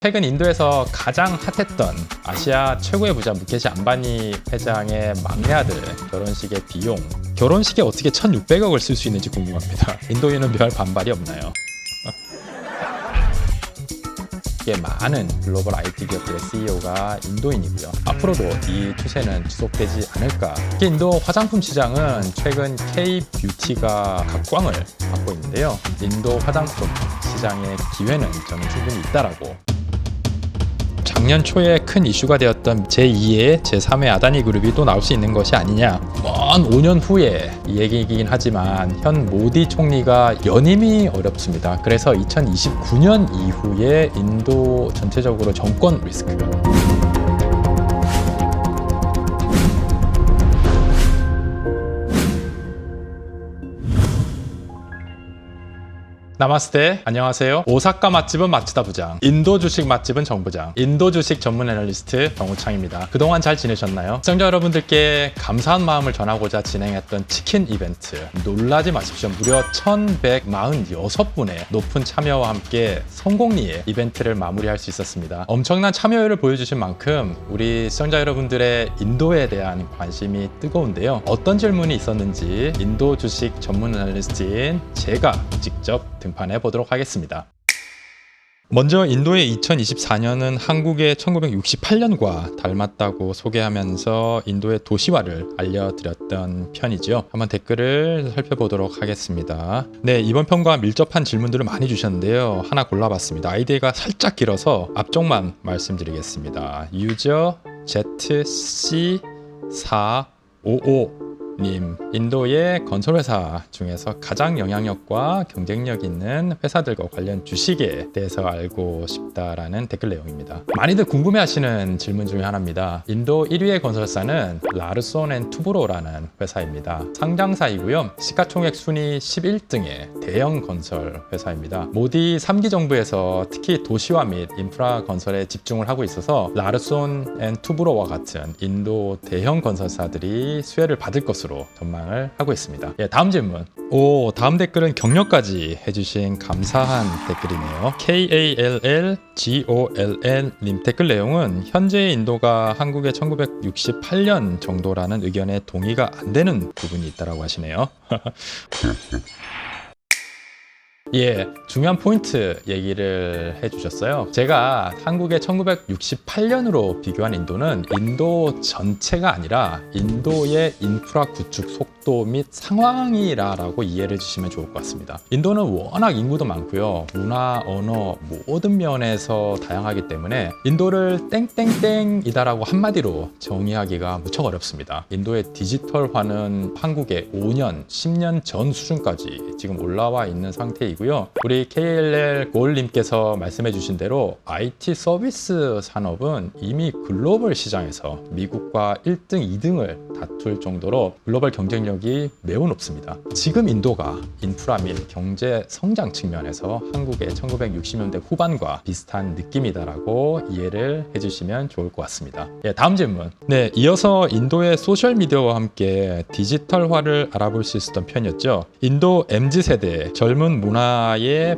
최근 인도에서 가장 핫했던 아시아 최고의 부자 무케시 암바니 회장의 막내 아들 결혼식의 비용, 결혼식에 어떻게 1,600억을 쓸 수 있는지 궁금합니다. 인도인은 별 반발이 없나요? 많은 글로벌 IT 기업들의 CEO가 인도인이고요. 앞으로도 이 추세는 지속되지 않을까. 특히 인도 화장품 시장은 최근 K-뷰티가 각광을 받고 있는데요. 인도 화장품 시장의 기회는 저는 충분히 있다라고. 작년 초에 큰 이슈가 되었던 제2의 제3의 아다니 그룹이 또 나올 수 있는 것이 아니냐. 먼 5년 후에 이 얘기이긴 하지만 현 모디 총리가 연임이 어렵습니다. 그래서 2029년 이후에 인도 전체적으로 정권 리스크. 나마스테, 안녕하세요. 오사카 맛집은 마츠다 부장, 인도 주식 맛집은 정 부장, 인도 주식 전문 애널리스트 정우창입니다. 그동안 잘 지내셨나요? 시청자 여러분들께 감사한 마음을 전하고자 진행했던 치킨 이벤트, 놀라지 마십시오. 무려 1,146분의 높은 참여와 함께 성공리에 이벤트를 마무리할 수 있었습니다. 엄청난 참여율을 보여주신 만큼 우리 시청자 여러분들의 인도에 대한 관심이 뜨거운데요. 어떤 질문이 있었는지 인도 주식 전문 애널리스트인 제가 직접 등판해 보도록 하겠습니다. 먼저 인도의 2024년은 한국의 1968년과 닮았다고 소개하면서 인도의 도시화를 알려드렸던 편이죠. 한번 댓글을 살펴보도록 하겠습니다. 네, 이번 편과 밀접한 질문들을 많이 주셨는데요. 하나 골라봤습니다. 아이디가 살짝 길어서 앞쪽만 말씀드리겠습니다. 유저 ZC455 님, 인도의 건설회사 중에서 가장 영향력과 경쟁력 있는 회사들과 관련 주식에 대해서 알고 싶다라는 댓글 내용입니다. 많이들 궁금해하시는 질문 중에 하나입니다. 인도 1위의 건설사는 라르손 앤 투브로라는 회사입니다. 상장사이고요. 시가총액 순위 11등의 대형 건설 회사입니다. 모디 3기 정부에서 특히 도시화 및 인프라 건설에 집중을 하고 있어서 라르손 앤 투브로와 같은 인도 대형 건설사들이 수혜를 받을 것으로 전망을 하고 있습니다. 예, 다음 질문. 다음 댓글은 격려까지 해주신 감사한 댓글이네요. KALLGOLN 님 댓글 내용은 현재 인도가 한국의 1968년 정도라는 의견에 동의가 안 되는 부분이 있다고 하시네요. 예, 중요한 포인트 얘기를 해주셨어요. 제가 한국의 1968년으로 비교한 인도는 인도 전체가 아니라 인도의 인프라 구축 속도 및 상황이라고 이해를 해주시면 좋을 것 같습니다. 인도는 워낙 인구도 많고요. 문화, 언어, 모든 면에서 다양하기 때문에 인도를 땡땡땡이다라고 한마디로 정의하기가 무척 어렵습니다. 인도의 디지털화는 한국의 5년, 10년 전 수준까지 지금 올라와 있는 상태이고 우리 KLL 골님께서 말씀해 주신 대로 IT 서비스 산업은 이미 글로벌 시장에서 미국과 1등, 2등을 다툴 정도로 글로벌 경쟁력이 매우 높습니다. 지금 인도가 인프라 및 경제 성장 측면에서 한국의 1960년대 후반과 비슷한 느낌이다라고 이해를 해주시면 좋을 것 같습니다. 예, 다음 질문. 네, 이어서 인도의 소셜미디어와 함께 디지털화를 알아볼 수 있었던 편이었죠. 인도 MZ세대 젊은 문화의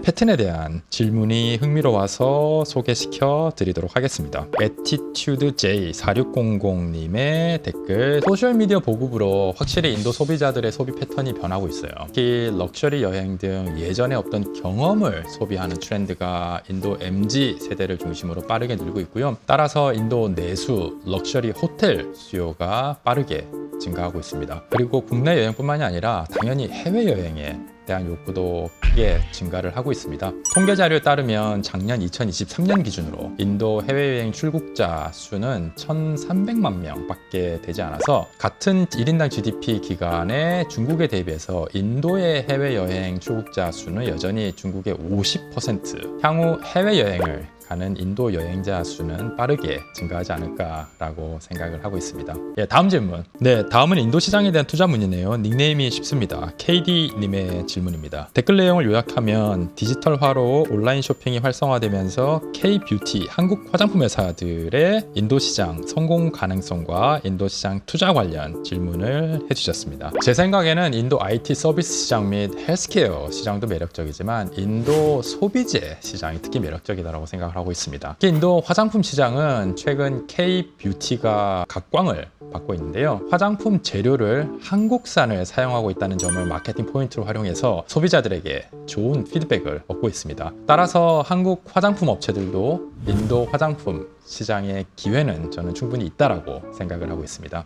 패턴에 대한 질문이 흥미로워서 소개시켜 드리도록 하겠습니다. AttitudeJ4600님의 댓글. 소셜미디어 보급으로 확실히 인도 소비자들의 소비 패턴이 변하고 있어요. 특히 럭셔리 여행 등 예전에 없던 경험을 소비하는 트렌드가 인도 MZ 세대를 중심으로 빠르게 늘고 있고요. 따라서 인도 내수 럭셔리 호텔 수요가 빠르게 증가하고 있습니다. 그리고 국내 여행뿐만이 아니라 당연히 해외여행에 대한 욕구도 크게 증가를 하고 있습니다. 통계 자료에 따르면 작년 2023년 기준으로 인도 해외여행 출국자 수는 1,300만 명밖에 되지 않아서 같은 1인당 GDP 기간에 중국에 대비해서 인도의 해외여행 출국자 수는 여전히 중국의 50%, 향후 해외여행을 가는 인도 여행자 수는 빠르게 증가하지 않을까라고 생각을 하고 있습니다. 예, 다음 질문. 네, 다음은 인도 시장에 대한 투자 문의네요. 닉네임이 쉽습니다. KD님의 질문입니다. 댓글 내용을 요약하면 디지털화로 온라인 쇼핑이 활성화되면서 K-뷰티 한국 화장품 회사들의 인도 시장 성공 가능성과 인도 시장 투자 관련 질문을 해주셨습니다. 제 생각에는 인도 IT 서비스 시장 및 헬스케어 시장도 매력적이지만 인도 소비재 시장이 특히 매력적이다라고 생각을 하고 하고 있습니다. 특히 인도 화장품 시장은 최근 K-뷰티가 각광을 받고 있는데요. 화장품 재료를 한국산을 사용하고 있다는 점을 마케팅 포인트로 활용해서 소비자들에게 좋은 피드백을 얻고 있습니다. 따라서 한국 화장품 업체들도 인도 화장품 시장의 기회는 저는 충분히 있다라고 생각을 하고 있습니다.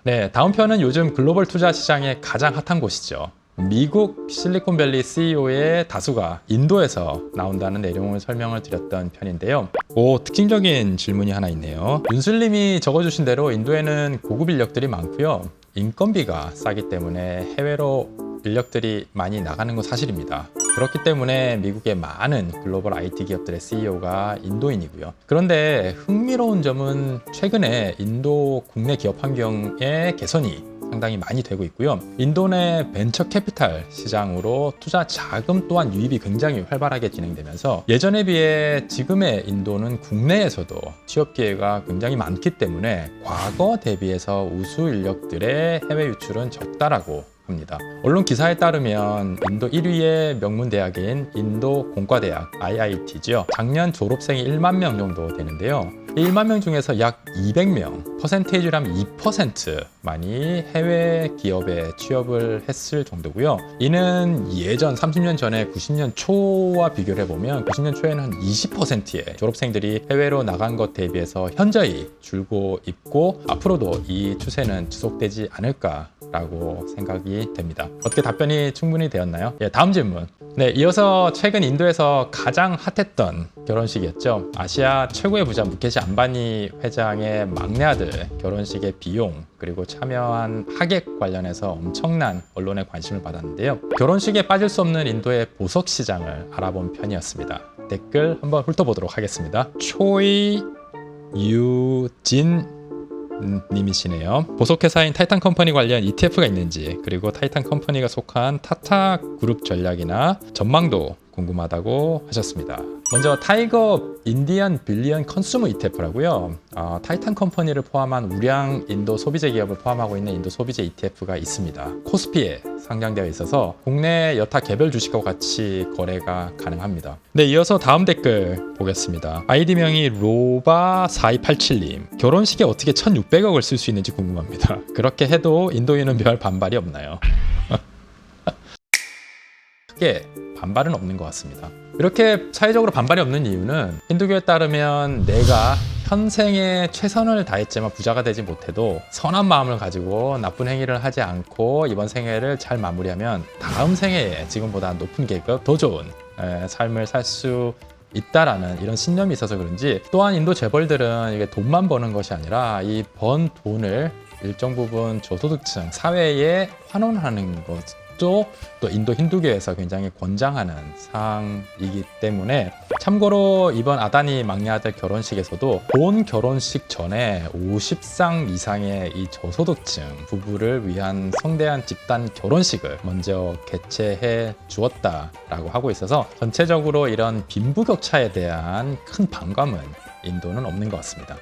네, 다음 편은 요즘 글로벌 투자 시장의 가장 핫한 곳이죠. 미국 실리콘밸리 CEO의 다수가 인도에서 나온다는 내용을 설명을 드렸던 편인데요. 특징적인 질문이 하나 있네요. 윤슬님이 적어주신 대로 인도에는 고급 인력들이 많고요. 인건비가 싸기 때문에 해외로 인력들이 많이 나가는 건 사실입니다. 그렇기 때문에 미국의 많은 글로벌 IT 기업들의 CEO가 인도인이고요. 그런데 흥미로운 점은 최근에 인도 국내 기업 환경의 개선이 상당히 많이 되고 있고요. 인도 내 벤처 캐피탈 시장으로 투자 자금 또한 유입이 굉장히 활발하게 진행되면서 예전에 비해 지금의 인도는 국내에서도 취업 기회가 굉장히 많기 때문에 과거 대비해서 우수 인력들의 해외 유출은 적다라고 합니다. 언론 기사에 따르면 인도 1위의 명문 대학인 인도 공과대학 IIT죠. 작년 졸업생이 1만 명 정도 되는데요. 1만 명 중에서 약 200명, 퍼센테이지라면 2%만이 해외 기업에 취업을 했을 정도고요. 이는 예전 30년 전에 90년 초와 비교를 해보면 90년 초에는 한 20%의 졸업생들이 해외로 나간 것 대비해서 현저히 줄고 있고 앞으로도 이 추세는 지속되지 않을까라고 생각이 됩니다. 어떻게 답변이 충분히 되었나요? 다음 질문. 네, 이어서 최근 인도에서 가장 핫했던 결혼식이었죠. 아시아 최고의 부자 무케시 안바니 회장의 막내 아들 결혼식의 비용 그리고 참여한 하객 관련해서 엄청난 언론의 관심을 받았는데요. 결혼식에 빠질 수 없는 인도의 보석 시장을 알아본 편이었습니다. 댓글 한번 훑어보도록 하겠습니다. 초이 유진 님이시네요. 보석회사인 타이탄 컴퍼니 관련 ETF가 있는지 그리고 타이탄 컴퍼니가 속한 타타 그룹 전략이나 전망도 궁금하다고 하셨습니다. 먼저 타이거 인디언 빌리언 컨슈머 ETF라고요. 타이탄 컴퍼니를 포함한 우량 인도 소비재 기업을 포함하고 있는 인도 소비재 ETF가 있습니다. 코스피에 상장되어 있어서 국내 여타 개별 주식하고 같이 거래가 가능합니다. 네, 이어서 다음 댓글 보겠습니다. 아이디명이 로바4287님. 결혼식에 어떻게 1600억을 쓸 수 있는지 궁금합니다. 그렇게 해도 인도인은 별 반발이 없나요? 크게 반발은 없는 것 같습니다. 이렇게 사회적으로 반발이 없는 이유는 힌두교에 따르면 내가 현생에 최선을 다했지만 부자가 되지 못해도 선한 마음을 가지고 나쁜 행위를 하지 않고 이번 생애를 잘 마무리하면 다음 생애에 지금보다 높은 계급, 더 좋은 삶을 살 수 있다라는 이런 신념이 있어서 그런지 또한 인도 재벌들은 이게 돈만 버는 것이 아니라 이 번 돈을 일정 부분 저소득층 사회에 환원하는 것 또 인도 힌두교에서 굉장히 권장하는 사항이기 때문에 참고로 이번 아다니 막내 아들 결혼식에서도 본 결혼식 전에 50상 이상의 이 저소득층 부부를 위한 성대한 집단 결혼식을 먼저 개최해 주었다라고 하고 있어서 전체적으로 이런 빈부격차에 대한 큰 반감은 인도는 없는 것 같습니다.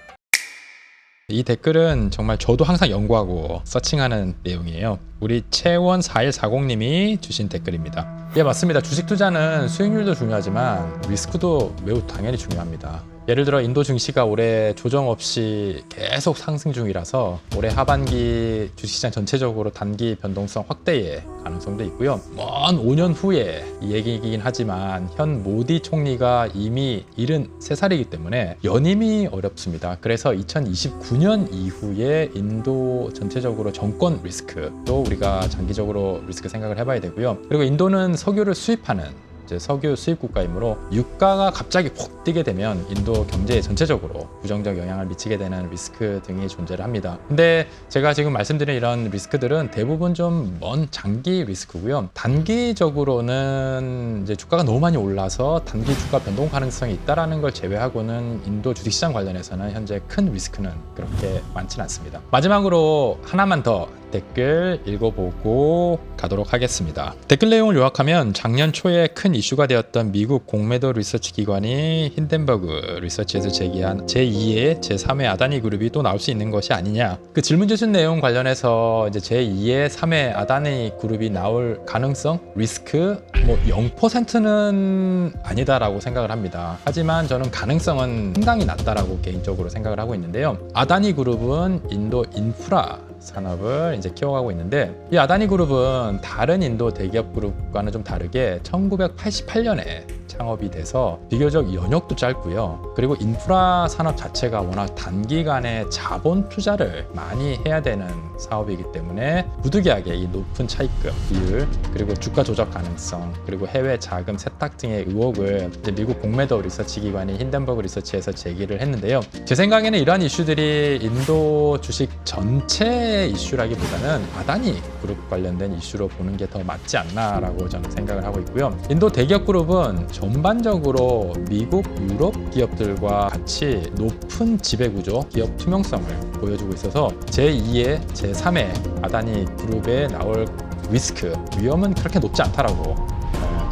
이 댓글은 정말 저도 항상 연구하고 서칭하는 내용이에요. 우리 채원4140님이 주신 댓글입니다. 맞습니다. 주식 투자는 수익률도 중요하지만 리스크도 매우 당연히 중요합니다. 예를 들어 인도 증시가 올해 조정 없이 계속 상승 중이라서 올해 하반기 주식시장 전체적으로 단기 변동성 확대의 가능성도 있고요. 먼 5년 후에 이 얘기이긴 하지만 현 모디 총리가 이미 73살이기 때문에 연임이 어렵습니다. 그래서 2029년 이후에 인도 전체적으로 정권 리스크도 우리가 장기적으로 리스크 생각을 해봐야 되고요. 그리고 인도는 석유를 수입하는 석유 수입 국가이므로 유가가 갑자기 폭 뛰게 되면 인도 경제에 전체적으로 부정적 영향을 미치게 되는 리스크 등이 존재를 합니다. 근데 제가 지금 말씀드린 이런 리스크들은 대부분 좀 먼 장기 리스크고요. 단기적으로는 이제 주가가 너무 많이 올라서 단기 주가 변동 가능성이 있다라는 걸 제외하고는 인도 주식시장 관련해서는 현재 큰 리스크는 그렇게 많지는 않습니다. 마지막으로 하나만 더 댓글 읽어보고 가도록 하겠습니다. 댓글 내용을 요약하면 작년 초에 큰 이슈가 되었던 미국 공매도 리서치 기관이 힌덴버그 리서치에서 제기한 제2의 제3의 아다니 그룹이 또 나올 수 있는 것이 아니냐. 그 질문 주신 내용 관련해서 이제 제2의 3의 아다니 그룹이 나올 가능성, 리스크 뭐 0%는 아니다라고 생각을 합니다. 하지만 저는 가능성은 상당히 낮다라고 개인적으로 생각을 하고 있는데요. 아다니 그룹은 인도 인프라 산업을 이제 키워가고 있는데, 이 아다니 그룹은 다른 인도 대기업 그룹과는 좀 다르게 1988년에 창업이 돼서 비교적 연역도 짧고요. 그리고 인프라 산업 자체가 워낙 단기간에 자본 투자를 많이 해야 되는 사업이기 때문에 부득이하게 이 높은 차입금 비율, 그리고 주가 조작 가능성, 그리고 해외 자금 세탁 등의 의혹을 이제 미국 공매도 리서치 기관인 힌덴버그 리서치에서 제기를 했는데요. 제 생각에는 이러한 이슈들이 인도 주식 전체의 이슈라기보다는 아다니 그룹 관련된 이슈로 보는 게 더 맞지 않나라고 저는 생각을 하고 있고요. 인도 대기업 그룹은 전반적으로 미국, 유럽 기업들과 같이 높은 지배구조, 기업 투명성을 보여주고 있어서 제2의, 제3의 아다니 그룹에 나올 리스크, 위험은 그렇게 높지 않다라고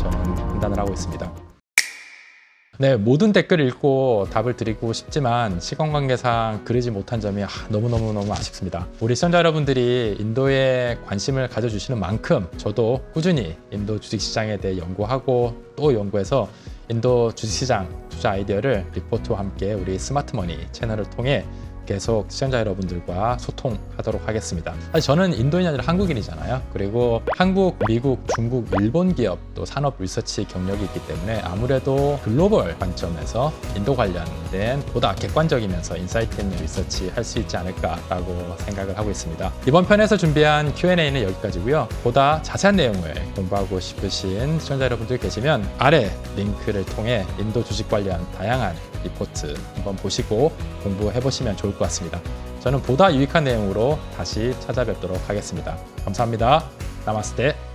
저는 판단을 하고 있습니다. 네, 모든 댓글 읽고 답을 드리고 싶지만 시간 관계상 그러지 못한 점이 너무너무 아쉽습니다. 우리 시청자 여러분들이 인도에 관심을 가져주시는 만큼 저도 꾸준히 인도 주식시장에 대해 연구하고 또 연구해서 인도 주식시장 투자 아이디어를 리포트와 함께 우리 스마트머니 채널을 통해 계속 시청자 여러분들과 소통하도록 하겠습니다. 사실 저는 인도인이 아니라 한국인이잖아요. 그리고 한국, 미국, 중국, 일본 기업 또 산업 리서치 경력이 있기 때문에 아무래도 글로벌 관점에서 인도 관련된 보다 객관적이면서 인사이트 있는 리서치 할 수 있지 않을까라고 생각을 하고 있습니다. 이번 편에서 준비한 Q&A는 여기까지고요. 보다 자세한 내용을 공부하고 싶으신 시청자 여러분들 계시면 아래 링크를 통해 인도 주식 관련 다양한 리포트 한번 보시고 공부해 보시면 좋을 것 같습니다. 저는 보다 유익한 내용으로 다시 찾아뵙도록 하겠습니다. 감사합니다. 나마스테.